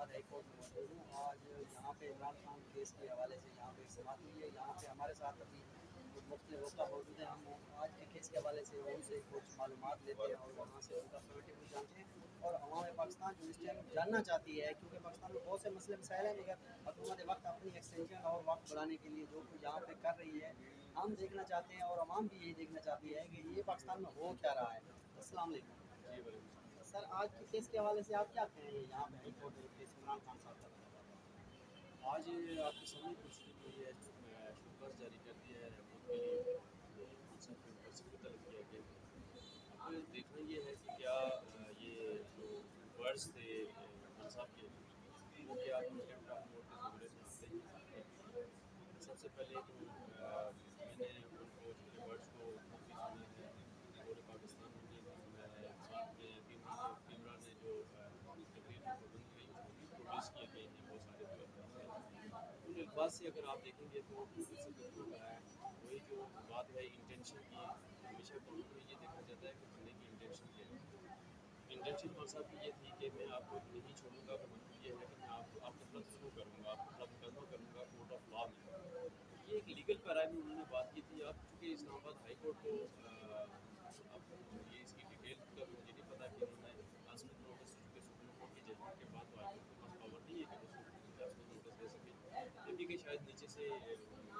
आबाद high court में मौजूद हूँ। आज यहाँ पे इमरान खान केस के हवाले से यहाँ पे समाप्त हुई है। यहाँ पे हमारे साथ अभी मुफ्ती वक्ता मौजूद है। हम आज के केस के हवाले से उनसे कुछ मालूमात लेते हैं और वहाँ से उनका पॉइंट ऑफ व्यू जानते हैं। और हमारे पाकिस्तान जो इस टाइम जानना चाहती है, क्योंकि पाकिस्तान में बहुत से मसले मसाइल हैं, मगर हुकूमत वक्त अपनी एक्सटेंशन और वक्त बढ़ाने के लिए जो कुछ यहाँ पे कर रही है, हम देखना चाहते हैं और आवाम भी यही देखना चाहती है कि ये पाकिस्तान में हो क्या रहा है। अस्सलाम वालेकुम। जी वैल्कुम। सर, आज के केस के हवाले से आप क्या कहेंगे? यहाँ पे हाई कोर्ट में केस इमरान खान साहब का। आज आपके सामने पूछने के लिए शुक्र जारी कर दिया है रहमत के लिए खान के ऊपर से तलब किया गया। अब देखना ये है कि क्या ये जो वर्ड्स थे खान साहब के वो क्या कंटेम्प्ट ऑफ कोर्ट के जुमले में आते हैं। सबसे पहले तो मैंने उनको जो वर्ड्स को काफ़ी सुने हैं पूरे पाकिस्तान में साथ में इमरान ने जो तकरीर में पाबंदी गई उसको भी प्रोड्यूस किए गए हैं बहुत सारे जो उन अल्फाज से अगर आप देखेंगे तो कहा है वही जो बात है इंटेंशन की। हमेशा कानून में ये देखा जाता है कि बंदे की इंटेंशन क्या है। इंटेंशन खान साहब की ये थी कि मैं आपको नहीं छोड़ूंगा का मतलब ये है कि मैं आपको खिलाफ शुरू करूँगा, आपके खिलाफ मुकदमा करूँगा कोर्ट ऑफ लॉ में। ये एक लीगल पैरा में उन्होंने बात की थी। अब चूँकि इस्लामाबाद हाई कोर्ट को अब ये इसकी डिटेल का मुझे नहीं पता कि उन्होंने ट्रांसमिट नोटिस चूँकि सुप्रीम कोर्ट की जजमेंट के बाद तो हाई कोर्ट के पास पावर नहीं है कि वो ट्रांसमिट नोटिस दे सके। जबकि कि शायद नीचे से मौजूद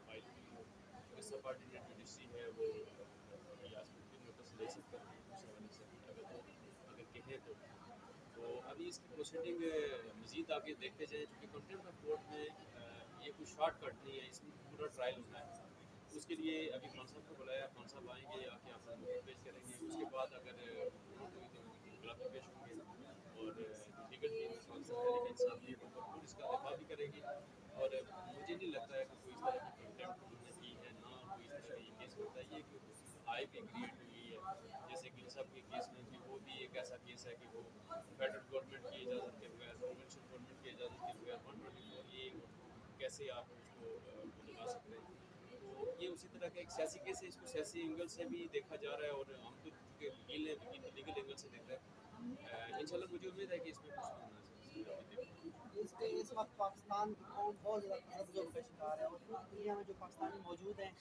फाइल हुई हो क्योंकि सब ऑर्डिनेट जुडिशरी है वो नोटिस ले सकते हैं उस हवाले से अगर कहें तो अभी इसकी प्रोसीडिंग मज़ीद आगे देखते जाएँ क्योंकि कंटेम्प्ट ऑफ कोर्ट में ये कोई शॉर्टकट नहीं है, इसमें पूरा ट्रायल होना है। उसके लिए अभी खान साहब को बुलाया, खान साहब आएंगे आके अपना नोटिस पेश करेंगे। उसके बाद अगर गुलाबी पेश होंगे और लीगल टीम में इंसाफ लिए तो भरपूर इसका दफा भी करेगी। और मुझे नहीं लगता है कि कोई इस तरह की कंटेम्प्ट उन्होंने की है, ना कोई इस तरह का ये केस होता है। ये कि आय भी क्रिएट हुई है जैसे गिल साहब के केस में थी, वो भी एक ऐसा केस है कि वो फेडरल गवर्नमेंट की इजाज़त के बगैर, प्रोविंशियल गवर्नमेंट की इजाज़त के बगैर 124 ये कैसे आप उसको लगा सकते हैं। तो ये उसी तरह का एक सियासी केस है, इसको सियासी एंगल से भी देखा जा रहा है और हम तो चूँकि वकील हैं वकील लीगल एंगल से देख रहे हैं। इंशाल्लाह मुझे उम्मीद है कि इसमें कुछ होना चाहिए। इस वक्त पाकिस्तान की कौम बहुत ज़्यादा तशद्दुद का शिकार है और पूरी दुनिया में जो पाकिस्तानी मौजूद हैं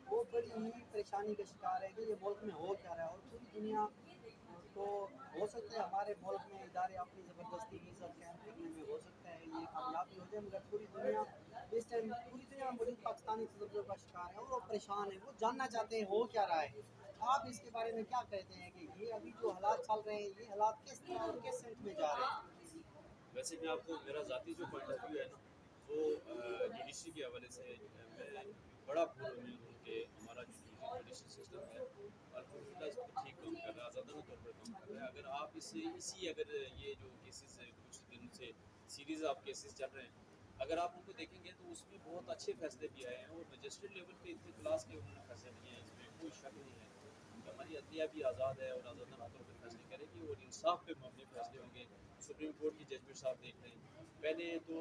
वो बड़ी ही परेशानी का शिकार है कि ये मुल्क में हो क्या रहा है। और पूरी दुनिया को हो सकता है हमारे मुल्क में इदारे अपनी ज़बरदस्ती की इज़्ज़त कायम करने में हो सकता है ये कामयाब भी हो जाए, मगर पूरी दुनिया इस टाइम पूरी दुनिया में मौजूद पाकिस्तानी तशद्दुद का शिकार है और वो परेशान है, वो जानना चाहते हैं हो क्या रहा है। आप इसके बारे में क्या कहते हैं कि ये अभी जो हालात चल रहे हैं, ये हालात किस तरह और किस सेंट में जा रहे हैं? वैसे मैं आपको मेरा ज़ाती जो पॉइंट ऑफ व्यू है ना वो जुडिशरी के हवाले से मैं बड़ा उम्मीद हूँ कि हमारा जो जुडिशरी सिस्टम है अल्हम्दुलिल्लाह इस पर ठीक काम कर रहा है, आज़ादाना तौर पर काम कर रहा है। अगर आप इसी अगर ये जो केसेस कुछ दिन से सीरीज़ ऑफ केसेस चल रहे हैं अगर आप उनको देखेंगे तो उसमें बहुत अच्छे फैसले भी आए हैं और मजिस्ट्रेट लेवल पे इतने क्लास के उन्होंने फैसले लिए हैं, इसमें कोई शक नहीं है कि हमारी अदलिया भी आज़ाद है और आज़ादाना तौर पर फैसले करेगी और इंसाफ पे मबनी फैसले होंगे। सुप्रीम कोर्ट की जजमेंट साहब देख रहे हैं, पहले तो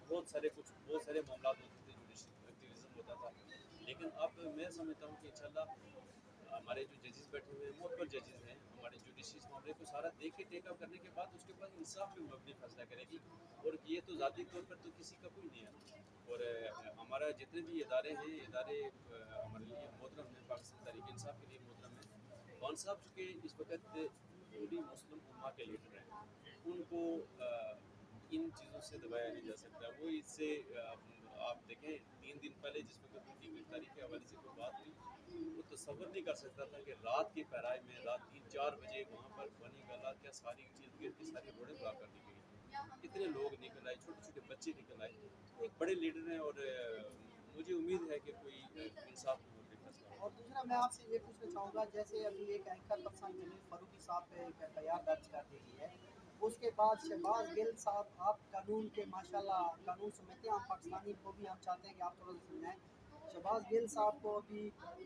बहुत सारे मामला होते थे जुडिशल एक्टिविज़म होता था, लेकिन अब मैं समझता हूँ कि इंशाल्लाह हमारे जो जजेस बैठे हुए हैं मोहब्बत जजेस हैं, हमारे जुडिशरी इस मामले को सारा देख के टेक अप करने के बाद उसके बाद इंसाफ पे मबनी फैसला करेगी। और ये तो ज़ाती तौर पर तो किसी का कोई नहीं है। और हमारा जितने भी इदारे हैं इदारे हमारे लिए मोहतरम है, पाकिस्तान तहरीक इंसाफ के लिए मोहतरम है। खान साहब चूँकि इस वक्त पूरी मुस्लिम उम्मा के लीडर हैं, उनको इन चीज़ों से दबाया नहीं जा सकता। वो इससे आप देखें 3 दिन पहले जिस वक्त उनकी गिरफ्तारी के हवाले से कोई बात हुई वो तसव्वुर नहीं कर सकता था कि रात के पैराए में रात 3-4 बजे वहाँ पर बनी गला क्या सारी इर्द गिर्द की सारी रोडें ब्लॉक कर दी गई। कितने लोग निकल आए, छोटे छोटे बच्चे निकल आए। तो एक बड़े लीडर हैं और मुझे उम्मीद है कि कोई इंसाफ में मुद्दे फैसला और दूसरा मैं आपसे ये पूछना चाहूँगा, जैसे अभी एक एंकर पर्सन जमील फारूकी साहब पे एक एफआईआर दर्ज कर दी गई है, उसके बाद शहबाज गिल साहब, आप कानून के माशाल्लाह कानून समझते हैं, हम पाकिस्तानी को भी हम चाहते हैं कि आप थोड़ा सा समझाएं। शहबाज गिल साहब को अभी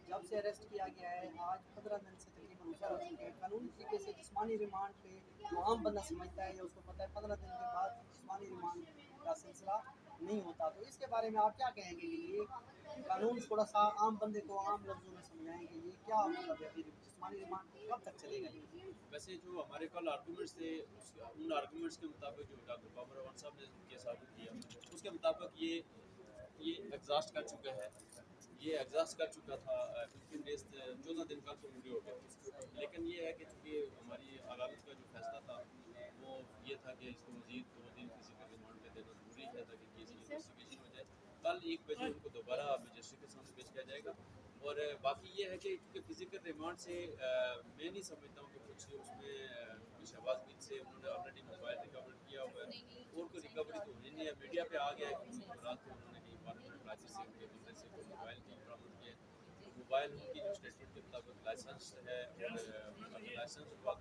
जब से अरेस्ट किया गया है आज 15 दिन से तकरीबन ऊपर हो चुके हैं। कानूनी तरीके से जिस्मानी रिमांड पे जो आम बंदा समझता है या उसको पता है 15 दिन के बाद जिस्मानी रिमांड का सिलसिला नहीं होता, तो इसके बारे में आप क्या कहेंगे कि ये कानून थोड़ा सा आम बंदे को आम लफ्जों में समझाएं कि ये क्या मतलब है? आसमानी रिमांड कब तक चलेगा? वैसे जो हमारे कल आर्गूमेंट्स थे उन आर्गूमेंट्स के मुताबिक जो डॉक्टर बाबर अवान साहब ने केस आर्गू किया उसके मुताबिक ये एग्जॉस्ट कर चुका है, ये एग्जॉस्ट कर चुका था 15 डेज 14 दिन कल को वीडियो हो गया। लेकिन ये है कि चूँकि हमारी अदालत का जो फैसला था वो ये था कि इसको मज़ीद 2 दिन फिजिकल रिमांड पे देना ज़रूरी है ताकि केस की इन्वेस्टिगेशन हो जाए। कल 1 बजे उनको दोबारा मजिस्ट्रेट के सामने पेश किया जाएगा। और बाकी ये है कि क्योंकि फिजिकल रिमांड से मैं नहीं समझता हूँ कि कुछ उसमें शहबाज मीर से उन्होंने ऑलरेडी मोबाइल रिकवर किया हुआ है और कोई रिकवरी तो होनी नहीं है। मीडिया पे आ गया है कि रात को उन्होंने कहीं पार्लियामेंट राज्य से उनके बंदे से कोई मोबाइल की बरामद किया है। मोबाइल उनकी जो स्टेटमेंट के मुताबिक लाइसेंस है और लाइसेंस के बाद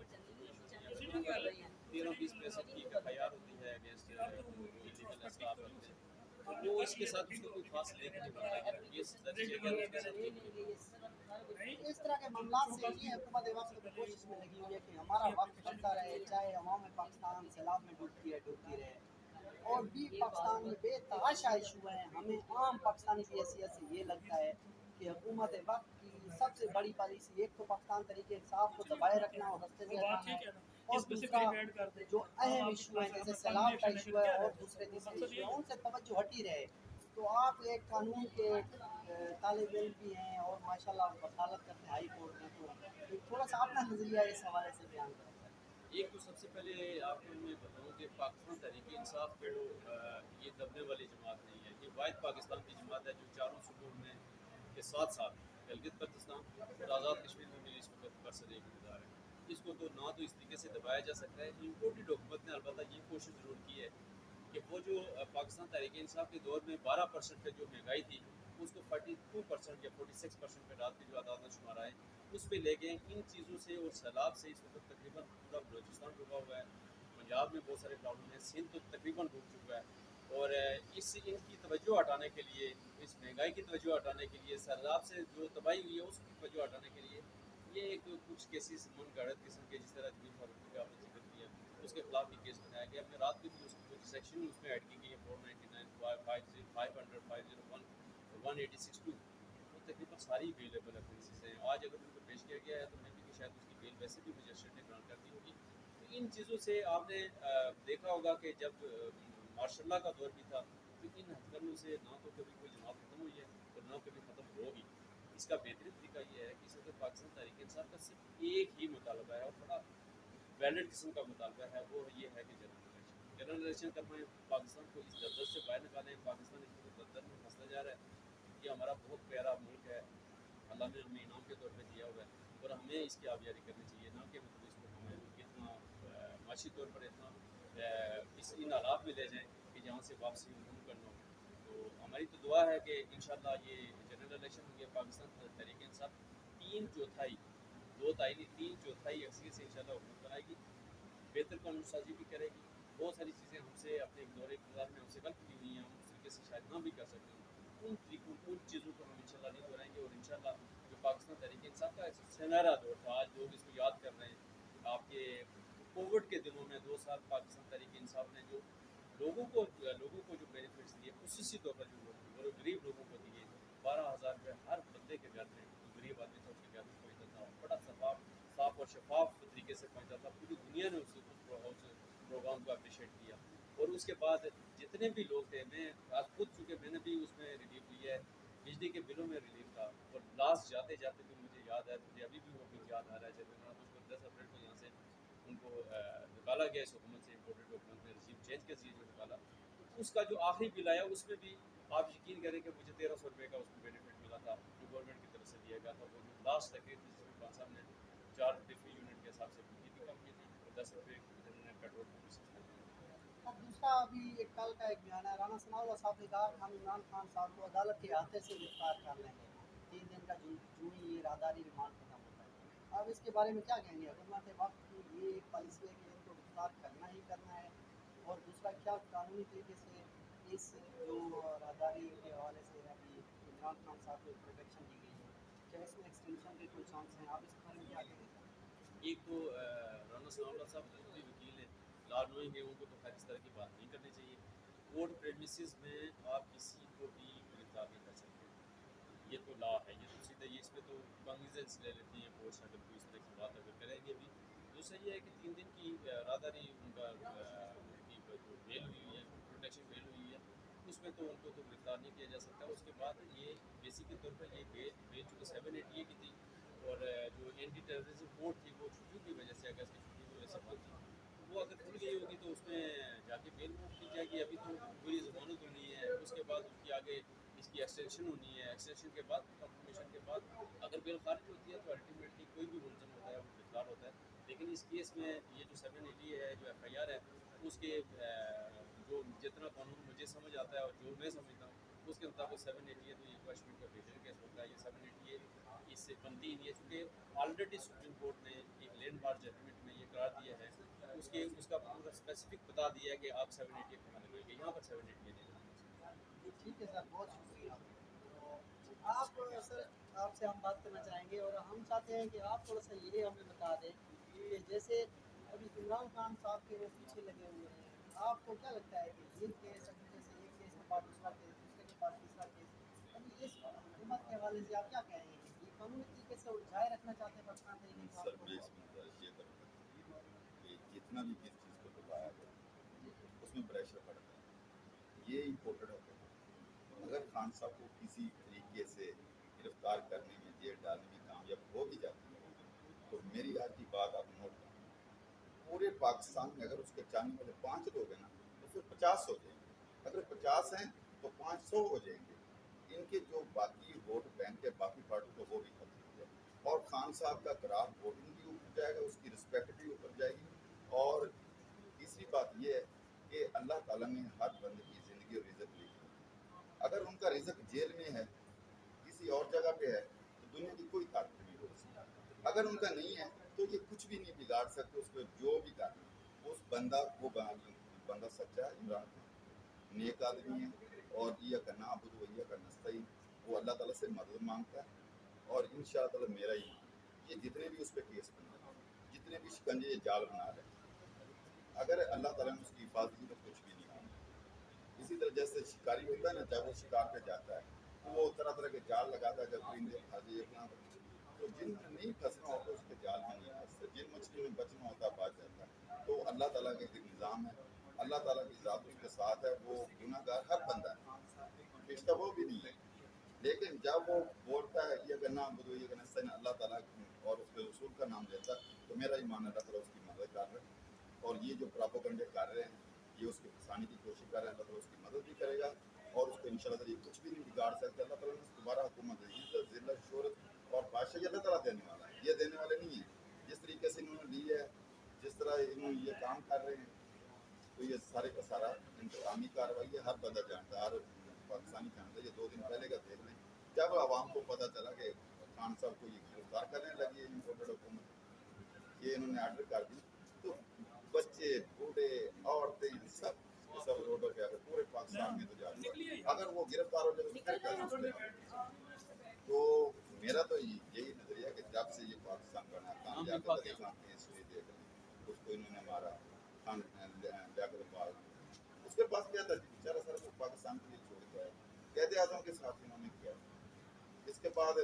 13-20 पैसे की FIR होती है अगेंस्ट इलीगल स्टाफ करते हैं तो वो इसके साथ उसको कोई खास लिंक नहीं बनता कि केस दर्ज किया गया उसके साथ लिंक नहीं बनता। इस तरह के मामला से ये हुकूमत वक्त की कोशिश में लगी हुई है कि हमारा वक्त चलता रहे, चाहे अवाम पाकिस्तान सैलाब में डूबती रहे और भी पाकिस्तान में बेतहाशा इशू हैं। हमें आम पाकिस्तानी की हैसियत से ये लगता है कि हुकूमत वक्त की सबसे बड़ी पॉलिसी एक तो पाकिस्तान तरीके इंसाफ को दबाए रखना और रस्ते से हटाना है और दूसरा जो अहम इशू है जैसे सैलाब का इशू है और दूसरे तीसरे इशू है उनसे तवज्जो हटी रहे। तो आप एक कानून के तालिब इल्म भी हैं और माशाल्लाह वकालत करते हैं हाई कोर्ट में, तो थोड़ा सा अपना नज़रिया इस हवाले से बयान करें। एक तो सबसे पहले आपको मैं बताऊं कि पाकिस्तान तहरीक इंसाफ को ये दबने वाली जमात नहीं है। ये वाहिद पाकिस्तान की जमात है जो चारों सूबों में के साथ साथ गिलगित बल्तिस्तान और आज़ाद कश्मीर में भी इस वक्त बरसर इक़्तिदार है। इसको तो ना तो इस तरीके से दबाया जा सकता है। इम्पोर्टेड हुकूमत ने अलबत्ता ये कोशिश ज़रूर की है कि वो जो पाकिस्तान तहरीक इंसाफ के दौर में 12% पे जो महंगाई थी उसको 42% या 46% पे डाल के जो आदाद शुमार आए उस पर ले गए। इन चीज़ों से और सैलाब से इस वक्त तकरीबन पूरा बलोचिस्तान डूबा हुआ है, पंजाब में बहुत सारे प्रॉब्लम है, सिंध तो तकरीबन डूब चुका है। और इस इनकी तवज्जो हटाने के लिए, इस महंगाई की तवज्जो हटाने के लिए, सैलाब से जो तबाही हुई है उसकी तवज्जो हटाने के लिए ये एक कुछ केसेस मन गढ़त किस्म के जिस तरह जमीन फारूकी का आपने जिक्र किया उसके खिलाफ भी केस बनाया गया। मैं रात को भी उसकी कुछ सेक्शन उसमें ऐड की गई है 499 500 501 1862 वो तकरीबन सारी अवेलेबल ऑफेंसेस हैं। आज अगर उनको पेश किया गया है तो मैं भी कि शायद उसकी बेल वैसे भी मजिस्ट्रेट ने ग्रांट कर दी होगी। तो इन चीज़ों से आपने देखा होगा कि जब मार्शल का दौर भी था तो इन हथकंडों से ना तो कभी कोई जमात ख़त्म हुई है और ना कभी ख़त्म होगी। इसका बेहतरीन तरीका ये है कि इस वक्त पाकिस्तान तहरीक इंसाफ का सिर्फ एक ही मुतालबा है और बड़ा वैलिड किस्म का मुतालबा है, वो ये है कि जनरल इलेक्शन करवाएं, पाकिस्तान को इस दलदल से बाहर निकालें। पाकिस्तान इस वक्त दलदल में फंसता जा रहा है। ये हमारा बहुत प्यारा मुल्क है, अल्लाह ने हमें इनाम के तौर पे दिया हुआ है और हमें इसकी आबियारी करनी चाहिए, ना कि मतलब इसको हमें इतना माशी तौर पर इतना इस इन हालात में ले जाएँ कि जहाँ से वापसी मुमकिन हो। तो हमारी तो दुआ है कि इंशाल्लाह ये जनरल इलेक्शन होंगे पाकिस्तान तहरीक इंसाफ 3/4 2 ताई नहीं 3/4 अक्सरियत से इंशाल्लाह हुकूमत बनाएगी, बेहतर कानून साजी भी करेगी। बहुत सारी चीज़ें हमसे अपने दौरे इक़्तिदार में हमसे गलत की हुई हैं, हम उस तरीके से शायद ना भी कर सकते हैं। उन तरीकों उन चीज़ों को हम इंशाल्लाह नहीं दोहराएंगे और इंशाल्लाह जो पाकिस्तान तहरीक इंसाफ का सुनहरा दौर था आज लोग इसको याद कर रहे हैं। आपके कोविड के दिनों में 2 साल पाकिस्तान तहरीक इंसाफ ने जो लोगों को जो बेनिफिट्स दिए खसूसी तौर पर जो गरीब लोगों को दिए 12,000 रुपये हर बंदे के घर में, जो गरीब आदमी था उसके घर में पहुँचता था, बड़ा साफ और शफाफ तरीके से पहुँचा था। पूरी दुनिया ने उस प्रोग्राम को अप्रिशिएट किया। और उसके बाद जितने भी लोग थे, मैं आज खुद चूँकि मैंने भी उसमें रिलीफ लिया है, बिजली के बिलों में रिलीफ था और लास्ट जाते जाते भी मुझे याद है, मुझे अभी भी वो बिल याद आ रहा है जब इमरान उसको 10 अप्रैल को यहाँ से उनको निकाला गया इस हुकूमत से, इम्पोर्टेड हुकूमत ने रजीम चेंज के जरिए जो निकाला, तो उसका जो आखिरी बिल आया उसमें भी आप यकीन करें कि मुझे 1300 रुपये का उसमें बेनिफिट मिला था जो गवर्नमेंट की तरफ से दिया गया था। वो जो लास्ट तकरीर थी जिसमें खान साहब ने 4 रुपये फी यूनिट के हिसाब से बिजली भी कम की थी और 10 रुपये उन्होंने पेट्रोल पंप से और दूसरा अभी एक कल का एक बयान है, राना सनाउल्लाह साहब ने कहा कि हम इमरान खान साहब को अदालत के अहाते से गिरफ्तार कर लेंगे 3 दिन का जो ही ये राहदारी रिमांड खत्म होता है। अब इसके बारे में क्या कहेंगे? हुकूमत वक्त की ये एक पॉलिसी है कि इनको गिरफ्तार करना ही करना है और दूसरा क्या कानूनी तरीके से इस जो राहदारी के हवाले से अभी इमरान खान साहब को प्रोटेक्शन दी गई है, क्या इसमें एक्सटेंशन के कोई चांस हैं? आप इसके बारे में क्या कहेंगे? एक तो राना सनाउल्लाह साहब जो भी वकील हैं लॉ नोइंग है, उनको तो खैर इस तरह की बात नहीं करनी चाहिए। कोर्ट प्रेमिसेस में आप किसी को भी गिरफ्तार नहीं कर सकते। یہ تو لا ہے، یہ تو سیدھا یہ اس پہ تو کانگریزنس لے لیتی ہیں کورٹس اگر کوئی اس طرح کی بات اگر کریں گے بھی. دوسرا یہ ہے کہ 3 دن کی راداری ان کا ان کی جو بیل ہوئی ہے پروٹیکشن بیل ہوئی ہے اس میں تو ان کو تو گرفتار نہیں کیا جا سکتا. اس کے بعد یہ بیسک طور پر یہ بیل چونکہ 780 کی تھی اور جو اینٹی ٹیررزم کوڈ تھی وہ چھٹیوں کی وجہ سے اگست کی چھٹی کی وجہ سے بند تھی. وہ اگر کھل گئی ہوگی تو اس میں جا کے بیل موو کی جائے گی. ابھی تو پوری ضمانت ہونی ہے، اس کے بعد اس کی آگے اس کی ایکسٹینشن ہونی ہے. ایکسٹینشن کے بعد کنفرمیشن کے بعد اگر بیل خارج ہوتی ہے تو الٹیمیٹلی کوئی بھی ملزم ہوتا ہے وہ گرفتار ہوتا ہے. لیکن اس کیس میں یہ جو 780 ہے جو ایف آئی آر ہے اس کے جو جتنا قانون مجھے سمجھ آتا ہے اور جو میں سمجھتا ہوں اس کے مطابق 780 ہے تو یہ کوشچن کا بیٹر کیس ہوتا ہے. یہ 780 اس سے بنتی نہیں ہے چونکہ آلریڈی سپریم کورٹ نے ایک لینڈ مارک ججمنٹ میں یہ قرار دیا ہے اس کا پورا اسپیسیفک بتا دیا ہے کہ آپ 780 کے مانے لیں گے. یہاں پر 780 نہیں ہے. جی ٹھیک ہے سر، بہت شکریہ. تو آپ سر، آپ سے ہم بات کرنا چاہیں گے اور ہم چاہتے ہیں کہ آپ تھوڑا سا یہ ہمیں بتا دیں کہ جیسے ابھی عمران خان صاحب کے وہ پیچھے لگے ہوئے ہیں، آپ کو کیا لگتا ہے کہ یہ کیس ابھی جیسے ایک کیس کے بعد دوسرا کیس، دوسرے کے بعد تیسرا کیس، ابھی اس حکومت کے حوالے سے آپ کیا کہیں گے؟ یہ قانونی طریقے سے الجھائے رکھنا چاہتے ہیں پاکستان طریقے سر میں اس میں یہ کروں گا کہ جتنا بھی کس چیز کو دبایا گیا اس میں پریشر پڑتا ہے، یہ امپورٹنٹ ہوتا ہے. اگر خان صاحب کو کسی طریقے سے گرفتار کرنے میں جیل ڈالنے میں کامیاب ہو بھی جاتی ہے تو میری آج کی بات آپ نوٹ کریں، پورے پاکستان میں اگر اس کے چاہنے والے 5 لوگ ہیں نا تو پھر 50 ہو جائیں گے. اگر 50 ہیں تو 500 ہو جائیں گے. ان کے جو باقی ووٹ بینک ہے باقی پارٹی کو وہ بھی ختم ہو جائے گا اور خان صاحب کا گراف ووٹنگ بھی اوپر جائے گا، اس کی رسپیکٹ بھی اوپر جائے گی. اور تیسری بات یہ ہے کہ اللہ تعالیٰ نے ہر بندے کی زندگی اور رزق لکھی ہے. اگر ان کا رزق جیل میں ہے کسی اور جگہ پہ ہے تو دنیا کی کوئی طاقت نہیں ہو سکتی. اگر ان کا نہیں ہے تو یہ کچھ بھی نہیں بگاڑ سکتے. اس کو جو بھی کرنا اس بندہ وہ بندہ سچا ہے، عمران خان نیک آدمی ہے اور یہ کرنا ابود وہی کرنا صحیح، وہ اللہ تعالیٰ سے مدد مانگتا ہے. اور ان شاء اللہ تعالیٰ میرا ایمان ہے یہ جتنے بھی اس پہ کیس بن رہے ہیں، جتنے بھی شکنجے یہ جال بنا رہے ہیں، اگر اللہ تعالیٰ نے اس کی حفاظت کی تو کچھ بھی نہیں ہوگا. اسی طرح جیسے شکاری ہوتا ہے نا، جب وہ شکار پہ جاتا ہے وہ طرح طرح کے جال لگاتا ہے، جب پرندے کھا جائے اپنا تو جن میں نہیں پھنسنا ہوتا اس کے جال میں نہیں پھنستے، جن مچھلیوں میں بچنا ہوتا بچ جاتا ہے. تو اللہ تعالیٰ کا ایک نظام ہے، اللہ تعالیٰ کی ذات اس کے ساتھ ہے. وہ گناہ گار ہر بندہ ہے، فرشتہ وہ بھی نہیں ہے، لیکن جب وہ بولتا ہے یہ کرنا بدو یہ کرنا صحیح اللہ تعالیٰ اور اس کے رسول کا نام لیتا ہے تو میرا ایمان اللہ تعالیٰ اس کی مدد کر رہا ہے. اور یہ جو پراپوگنڈے کر رہے ہیں یہ اس کے پھنسانے کی کوشش کر رہے ہیں، اللہ تعالیٰ اس کی مدد بھی کرے گا اور اس کو ان شاء اللہ یہ کچھ بھی نہیں بگاڑ سکتے. اللہ تعالیٰ نے دوبارہ حکومت عزت ذلت شہرت اور بادشاہی اللہ تعالیٰ دینے والا ہے، یہ دینے والے نہیں ہیں. جس طریقے سے انہوں نے لی ہے، جس طرح انہوں نے یہ کام کر رہے ہیں تو یہ سارے کا سارا انتقامی کارروائی ہے. ہر بندہ جانتا ہے، ہر پاکستانی جانتا ہے. یہ 2 دن پہلے کا دیکھ لیں جب عوام کو پتہ چلا کہ خان صاحب کو یہ گرفتار کرنے لگی ہے امپورٹڈ حکومت، یہ انہوں نے آرڈر کر دی تو بچے بوڑھے عورتیں سب روڈوں پہ آ کر پورے پاکستان میں تو جا رہے ہیں. اگر وہ گرفتار ہو جائے تو پھر کیا سوچتے ہیں؟ تو میرا تو یہی نظریہ کہ جب سے یہ پاکستان بنا لیاقت علی خان کیس ہوئی دیکھ لیں اس کو انہوں نے مارا، خان لیاقت باغ اس کے پاس کیا تھا بیچارہ سر کو پاکستان کے لیے چھوڑ کے آیا. قائد اعظم کے ساتھ انہوں نے کیا، اس کے بعد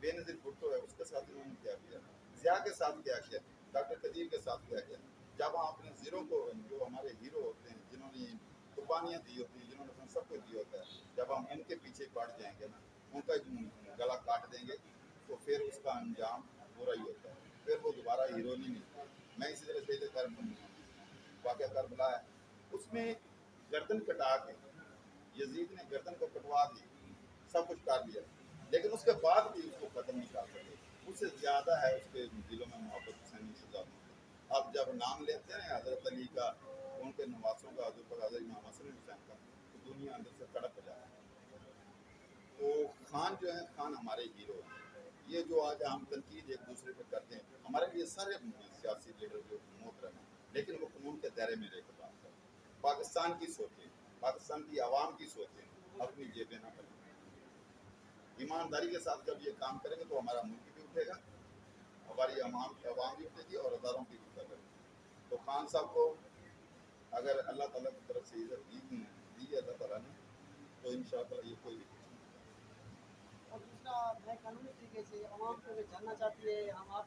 بے نظیر بھٹو ہے اس کے ساتھ انہوں نے کیا کیا، ضیاء کے ساتھ کیا کیا، ڈاکٹر قدیر کے ساتھ کیا کیا. جب ہم اپنے زیرو کو جو ہمارے ہیرو ہوتے ہیں جنہوں نے قربانیاں دی ہوتی ہیں، جنہوں نے اپنا سب کچھ دیا ہوتا ہے، جب ہم ان کے پیچھے پڑ جائیں گے نا، ان کا گلا کاٹ دیں گے تو پھر اس کا انجام برا ہی ہوتا ہے، پھر وہ دوبارہ ہیرو نہیں ملتا. میں اسی طرح شہید واقعہ کربلا ہے اس میں گردن کٹا کے یزید نے گردن کو کٹوا دی، سب کچھ کر لیا لیکن اس کے بعد بھی اس کو ختم نہیں کر سکے. اس سے زیادہ ہے اس کے دلوں میں محبت حسینی شدہ. اب جب نام لیتے ہیں حضرت علی کا، ان کے نواسوں کا، حضرت امام حسن حسین کا، تو دنیا اندر سے تڑپ جاتی ہے. تو خان جو ہیں خان ہمارے ہیرو ہیں. یہ جو آج ہم تنقید ایک دوسرے پہ کرتے ہیں ہمارے لیے سارے سیاسی لیڈر جو محترم ہیں لیکن وہ قانون کے دائرے میں رہ کے بات کریں. پاکستان کی سوچیں، پاکستان کی عوام کی سوچیں، اپنی جیبیں نہ کریں. ایمانداری کے ساتھ جب یہ کام کریں گے تو ہمارا ملک بھی اٹھے گا، ہماری عوام بھی اٹھے گی اور اداروں کی بھی اٹھے گی. تو خان صاحب کو اگر اللہ تعالیٰ کی طرف سے عزت دی ہے اللہ تعالیٰ نے تو ان شاء اللہ یہ کوئی بھی اور دوسرا میں قانونی طریقے سے عوام کو اگر جاننا چاہتی ہے ہم آپ